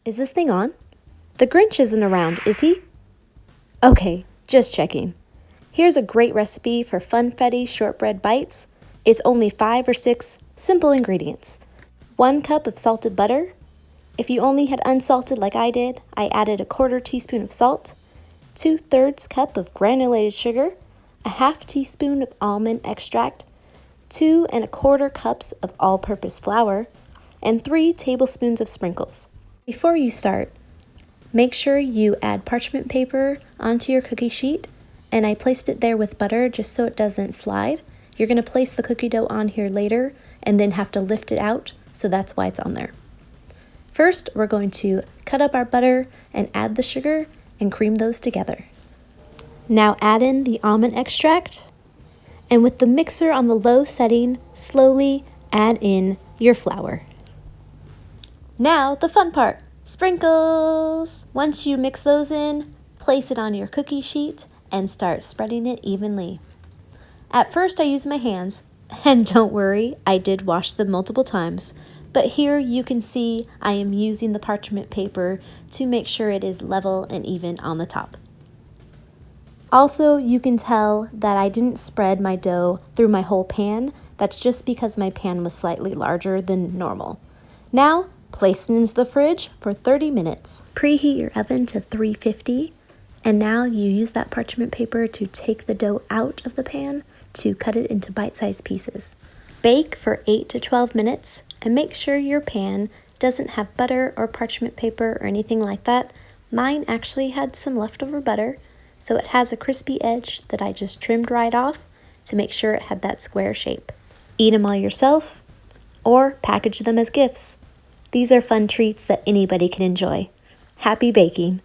Is this thing on? The Grinch isn't around, is he? Okay, just checking. Here's a great recipe for Funfetti shortbread bites. It's only 5 or 6 simple ingredients. 1 cup of salted butter. If you only had unsalted like I did, I added a 1/4 teaspoon of salt, 2/3 cup of granulated sugar, a 1/2 teaspoon of almond extract, 2 1/4 cups of all-purpose flour, and 3 tablespoons of sprinkles. Before you start, make sure you add parchment paper onto your cookie sheet, and I placed it there with butter just so it doesn't slide. You're going to place the cookie dough on here later and then have to lift it out, so that's why it's on there. First, we're going to cut up our butter and add the sugar and cream those together. Now add in the almond extract, and with the mixer on the low setting, slowly add in your flour. Now the fun part, sprinkles! Once you mix those in, place it on your cookie sheet and start spreading it evenly. At first I used my hands, and don't worry, I did wash them multiple times, but here you can see I am using the parchment paper to make sure it is level and even on the top. Also, you can tell that I didn't spread my dough through my whole pan. That's just because my pan was slightly larger than normal. Now, place it into the fridge for 30 minutes. Preheat your oven to 350, and now you use that parchment paper to take the dough out of the pan to cut it into bite-sized pieces. Bake for 8 to 12 minutes, and make sure your pan doesn't have butter or parchment paper or anything like that. Mine actually had some leftover butter, so it has a crispy edge that I just trimmed right off to make sure it had that square shape. Eat them all yourself, or package them as gifts. These are fun treats that anybody can enjoy. Happy baking!